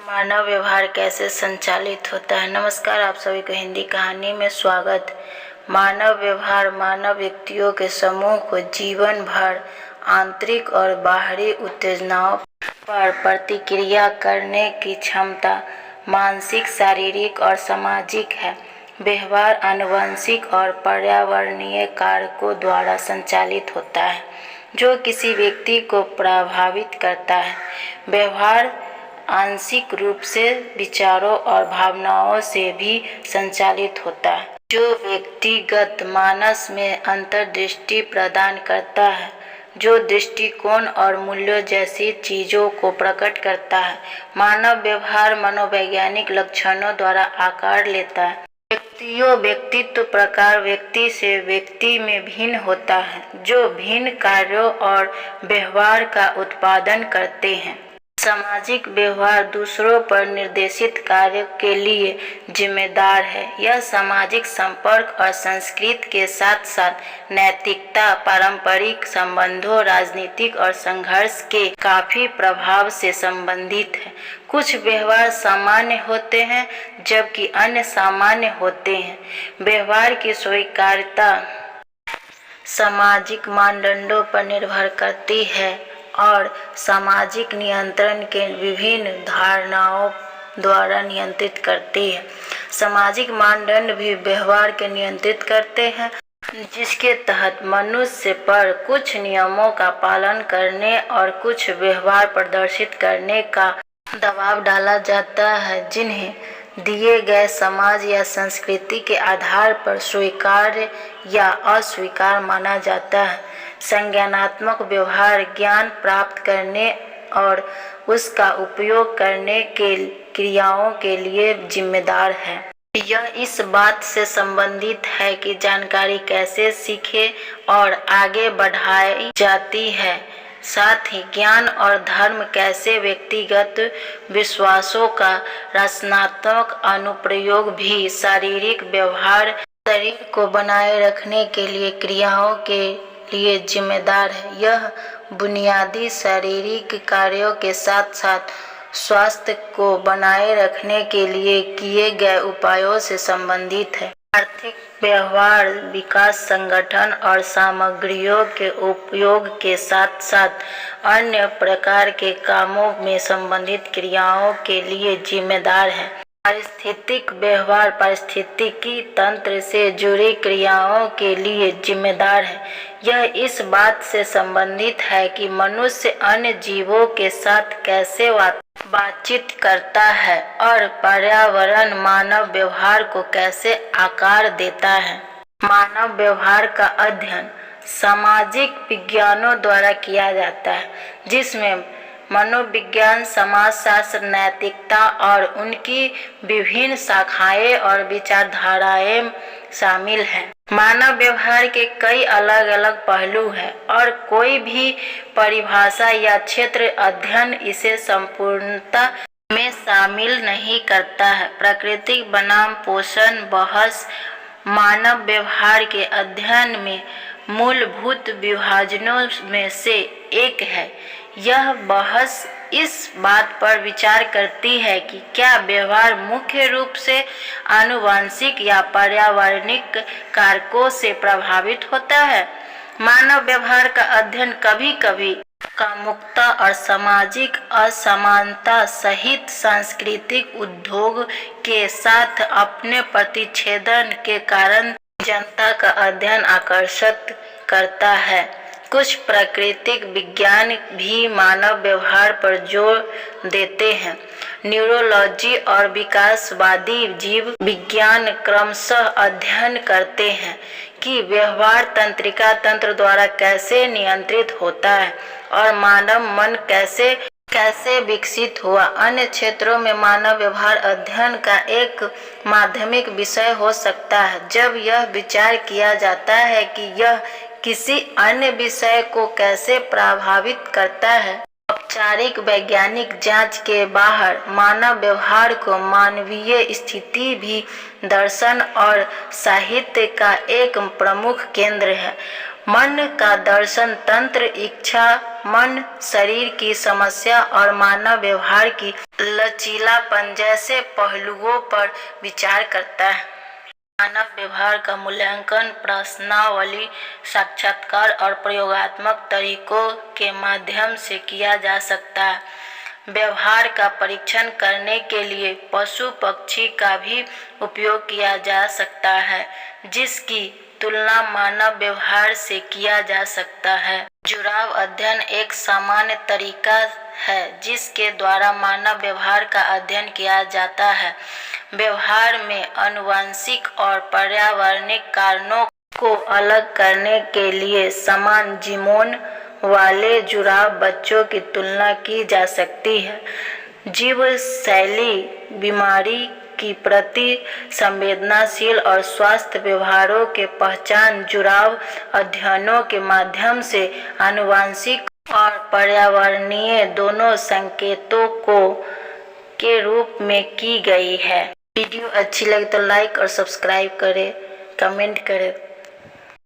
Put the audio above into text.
मानव व्यवहार कैसे संचालित होता है। नमस्कार, आप सभी को हिंदी कहानी में स्वागत। मानव व्यवहार मानव व्यक्तियों के समूह को जीवन भर आंतरिक और बाहरी उत्तेजनाओं पर प्रतिक्रिया करने की क्षमता मानसिक, शारीरिक और सामाजिक है। व्यवहार आनुवंशिक और पर्यावरणीय कारकों द्वारा संचालित होता है जो किसी व्यक्ति को प्रभावित करता है। व्यवहार आंशिक रूप से विचारों और भावनाओं से भी संचालित होता है, जो व्यक्तिगत मानस में अंतर्दृष्टि प्रदान करता है, जो दृष्टिकोण और मूल्यों जैसी चीजों को प्रकट करता है। मानव व्यवहार मनोवैज्ञानिक लक्षणों द्वारा आकार लेता है। व्यक्तित्व प्रकार व्यक्ति से व्यक्ति में भिन्न होता है, जो भिन्न कार्यों और व्यवहार का उत्पादन करते हैं। सामाजिक व्यवहार दूसरों पर निर्देशित कार्य के लिए जिम्मेदार है। यह सामाजिक संपर्क और संस्कृति के साथ साथ नैतिकता, पारंपरिक संबंधों, राजनीतिक और संघर्ष के काफी प्रभाव से संबंधित है। कुछ व्यवहार सामान्य होते हैं जबकि अन्य सामान्य होते हैं। व्यवहार की स्वीकार्यता सामाजिक मानदंडों पर निर्भर करती है और सामाजिक नियंत्रण के विभिन्न धारणाओं द्वारा नियंत्रित करती है। सामाजिक मानदंड भी व्यवहार के नियंत्रित करते हैं, जिसके तहत मनुष्य पर कुछ नियमों का पालन करने और कुछ व्यवहार प्रदर्शित करने का दबाव डाला जाता है, जिन्हें दिए गए समाज या संस्कृति के आधार पर स्वीकार्य या अस्वीकार माना जाता है। संज्ञानात्मक व्यवहार ज्ञान प्राप्त करने और उसका उपयोग करने के क्रियाओं के लिए जिम्मेदार है। यह इस बात से संबंधित है कि जानकारी कैसे सीखे और आगे बढ़ाई जाती है। साथ ही ज्ञान और धर्म कैसे व्यक्तिगत विश्वासों का रचनात्मक अनुप्रयोग भी शारीरिक व्यवहार शरीर को बनाए रखने के लिए क्रियाओं के लिए जिम्मेदार है। यह बुनियादी शारीरिक कार्यों के साथ साथ स्वास्थ्य को बनाए रखने के लिए किए गए उपायों से संबंधित है। आर्थिक व्यवहार विकास, संगठन और सामग्रियों के उपयोग के साथ साथ अन्य प्रकार के कामों में संबंधित क्रियाओं के लिए जिम्मेदार है। पारिस्थितिक व्यवहार पारिस्थितिकी तंत्र से जुड़ी क्रियाओं के लिए जिम्मेदार है। यह इस बात से संबंधित है कि मनुष्य अन्य जीवों के साथ कैसे बातचीत करता है और पर्यावरण मानव व्यवहार को कैसे आकार देता है। मानव व्यवहार का अध्ययन सामाजिक विज्ञानों द्वारा किया जाता है, जिसमें मनोविज्ञान, समाजशास्त्र, नैतिकता और उनकी विभिन्न शाखाएं और विचारधाराएं शामिल हैं। मानव व्यवहार के कई अलग अलग पहलू हैं और कोई भी परिभाषा या क्षेत्र अध्ययन इसे संपूर्णता में शामिल नहीं करता है। प्राकृतिक बनाम पोषण बहस मानव व्यवहार के अध्ययन में मूलभूत विभाजनों में से एक है। यह बहस इस बात पर विचार करती है कि क्या व्यवहार मुख्य रूप से आनुवंशिक या पर्यावरणिक कारकों से प्रभावित होता है। मानव व्यवहार का अध्ययन कभी-कभी कामुकता और सामाजिक असमानता सहित सांस्कृतिक उद्योग के साथ अपने प्रतिच्छेदन के कारण जनता का अध्ययन आकर्षित करता है। कुछ प्राकृतिक विज्ञान भी मानव व्यवहार पर जोर देते हैं। न्यूरोलॉजी और विकासवादी जीव विज्ञान क्रमशः अध्ययन करते हैं कि व्यवहार तंत्रिका तंत्र द्वारा कैसे नियंत्रित होता है और मानव मन कैसे विकसित हुआ। अन्य क्षेत्रों में मानव व्यवहार अध्ययन का एक माध्यमिक विषय हो सकता है, जब यह विचार किया जाता है कि यह किसी अन्य विषय को कैसे प्रभावित करता है। औपचारिक वैज्ञानिक जांच के बाहर मानव व्यवहार को मानवीय स्थिति भी दर्शन और साहित्य का एक प्रमुख केंद्र है। मन का दर्शन तंत्र इच्छा, मन, शरीर की समस्या और मानव व्यवहार की लचीलापन जैसे पहलुओं पर विचार करता है। मानव व्यवहार का मूल्यांकन प्रश्नावली, साक्षात्कार और प्रयोगात्मक तरीकों के माध्यम से किया जा सकता है। व्यवहार का परीक्षण करने के लिए पशु पक्षी का भी उपयोग किया जा सकता है, जिसकी तुलना मानव व्यवहार से किया जा सकता है। जुड़ाव अध्ययन एक सामान्य तरीका है जिसके द्वारा मानव व्यवहार का अध्ययन किया जाता है। व्यवहार में आनुवंशिक और पर्यावरणिक कारणों को अलग करने के लिए समान जीनोम वाले जुड़ाव बच्चों की तुलना की जा सकती है। जीवशैली बीमारी की प्रति संवेदनशील और स्वस्थ व्यवहारों के पहचान जुड़ाव अध्ययनों के माध्यम से आनुवंशिक और पर्यावरणीय दोनों संकेतों के रूप में की गई है। वीडियो अच्छी लगे तो लाइक और सब्सक्राइब करें, कमेंट करें।